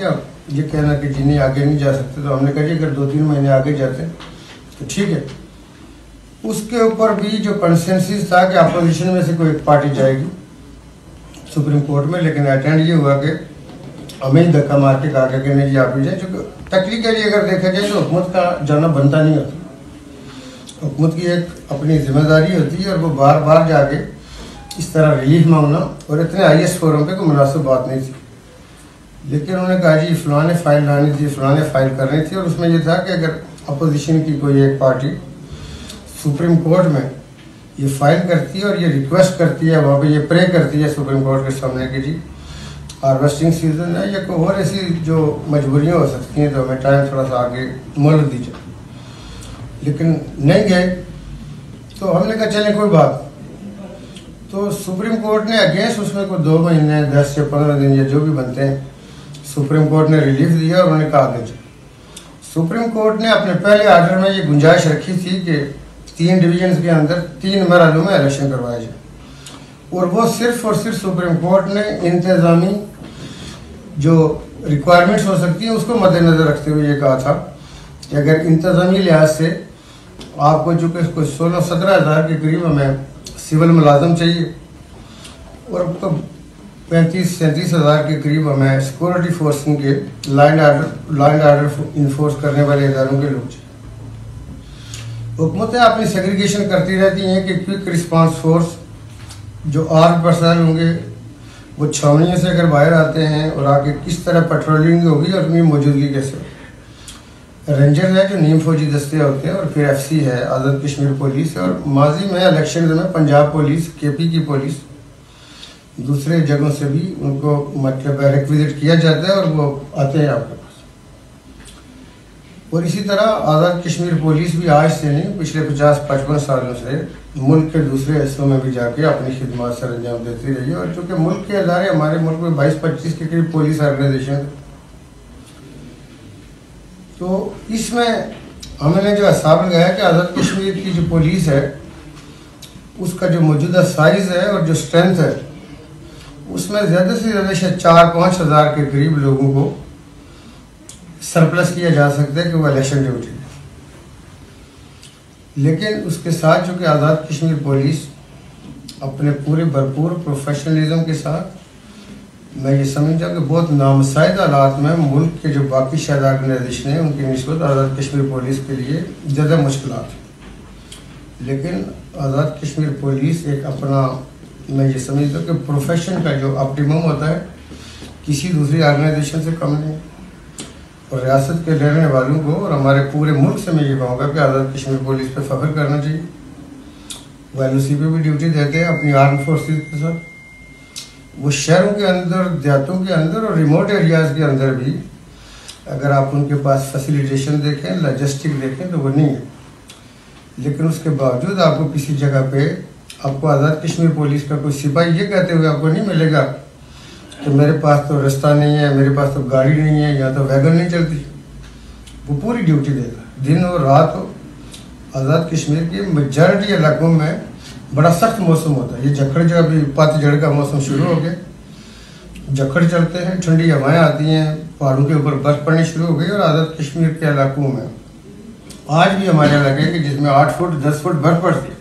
या ये कहना कि जी नहीं आगे नहीं जा सकते। तो हमने कहा जी अगर 2-3 महीने आगे जाते तो ठीक है। उसके ऊपर भी जो कंसेंसस था कि अपोजिशन में से कोई एक पार्टी जाएगी सुप्रीम कोर्ट में, लेकिन अटेंड ये हुआ कि हमें ही धक्का मार के कहा कि नहीं जी आप ही जाए। जो टेक्निकली अगर देखा जाए तो हुकूमत का जाना बनता नहीं होता। हुकूमत की एक अपनी जिम्मेदारी होती है और वो बार बार जाके इस तरह रिलीफ मांगना, और इतने हाईएस्ट फोरम पे कोई मुनासिब बात नहीं थी। लेकिन उन्होंने कहा जी फलाने फाइल लानी थी, फलाने फाइल करनी थी, और उसमें यह था कि अगर अपोजिशन की कोई एक पार्टी सुप्रीम कोर्ट में ये फाइल करती है और ये रिक्वेस्ट करती है, वहाँ पे ये प्रे करती है सुप्रीम कोर्ट के सामने कि जी हार्वेस्टिंग सीजन है या कोई और ऐसी जो मजबूरियाँ हो सकती हैं तो हमें टाइम थोड़ा सा आगे मोहलत दीजिए। लेकिन नहीं गए। तो हमने कहा चलें कोई बात। तो सुप्रीम कोर्ट ने अगेंस्ट उसमें कोई 2 महीने 10 या 15 दिन या जो भी बनते हैं, सुप्रीम कोर्ट ने रिलीफ दिया और उन्होंने कहा आगे सुप्रीम कोर्ट ने अपने पहले आर्डर में ये गुंजाइश रखी थी कि 3 डिवीजन के अंदर 3 मरहलों में इलेक्शन करवाया जाए, और वो सिर्फ और सिर्फ सुप्रीम कोर्ट ने इंतजामी जो रिक्वायरमेंट्स हो सकती हैं उसको मद्देनजर रखते हुए ये कहा था कि अगर इंतजामी लिहाज से आपको जो कि कुछ 16-17 हज़ार के करीब हमें सिविल मुलाजम चाहिए, और तो 35-37 हज़ार के करीब हमें सिक्योरिटी फोर्सिंग के लाइन आर्डर इन्फोर्स करने वाले इदारों के लोग चाहिए। हुकूमतें अपनी सेग्रीगेशन करती रहती हैं कि क्विक रिस्पांस फोर्स जो आर्म पर्सनल होंगे वो छावनियों से अगर बाहर आते हैं और आगे किस तरह पेट्रोलिंग होगी और उनकी मौजूदगी कैसे। रेंजर है जो नीम फौजी दस्ते होते हैं, और फिर एफसी है, आज़ाद कश्मीर पुलिस है, और माजी में इलेक्शन में पंजाब पुलिस, केपी की पुलिस, दूसरे जगहों से भी उनको मतलब रिक्विजिट किया जाता है और वो आते हैं आपके पास। और इसी तरह आज़ाद कश्मीर पुलिस भी आज से नहीं पिछले 50-55 सालों से मुल्क के दूसरे हिस्सों में भी जाके अपनी खिदमत सर अंजाम देती रही है। और चूँकि मुल्क के अदारे हमारे मुल्क में 22-25 के करीब पुलिस ऑर्गेनाइजेशन, तो इसमें हमने जो हिसाब लगाया कि आज़ाद कश्मीर की जो पुलिस है उसका जो मौजूदा साइज़ है और जो स्ट्रेंथ है उसमें ज़्यादा से ज़्यादा 4-5 हज़ार के करीब लोगों को सरप्लस किया जा सकता है कि वो इलेक्शन ड्यूटी। लेकिन उसके साथ जो कि आज़ाद कश्मीर पुलिस अपने पूरे भरपूर प्रोफेशनलिज्म के साथ, मैं ये समझता कि बहुत नामसाइद हालात में मुल्क के जो बाकी शायद ऑर्गेनाइजेशन है उनकी निस्बत आज़ाद कश्मीर पुलिस के लिए ज़्यादा मुश्किलात है। लेकिन आज़ाद कश्मीर पुलिस एक अपना, मैं ये समझता हूँ कि प्रोफेशन का जो ऑप्टिमम होता है किसी दूसरी ऑर्गेनाइजेशन से कम नहीं। और रियासत के रहने वालों को और हमारे पूरे मुल्क से मैं ये कहूँगा कि आज़ाद कश्मीर पुलिस पे फ़ख्र करना चाहिए। वो LOC पे भी ड्यूटी देते हैं अपनी आर्म फोर्सेस के साथ। वो शहरों के अंदर, देहातों के अंदर और रिमोट एरियाज़ के अंदर भी अगर आप उनके पास फैसिलिटेशन देखें, लॉजिस्टिक देखें तो वो नहीं है। लेकिन उसके बावजूद आपको किसी जगह पे आपको आज़ाद कश्मीर पुलिस का कोई सिपाही ये कहते हुए आपको नहीं मिलेगा कि मेरे पास तो रास्ता नहीं है, मेरे पास तो गाड़ी नहीं है, या तो वैगन नहीं चलती। वो पूरी ड्यूटी देगा, दिन और रात हो। आज़ाद कश्मीर के मेजॉरिटी इलाकों में बड़ा सख्त मौसम होता है। ये जखड़ जो अभी पतझड़ का मौसम शुरू हो गया, जखड़ चलते हैं, ठंडी हवाएं आती हैं, पहाड़ों के ऊपर बर्फ़ पड़नी शुरू हो गई। और आज़ाद कश्मीर के इलाकों में आज भी हमारे इलाके के जिसमें 8 फुट 10 फुट बर्फ़ पड़ती है,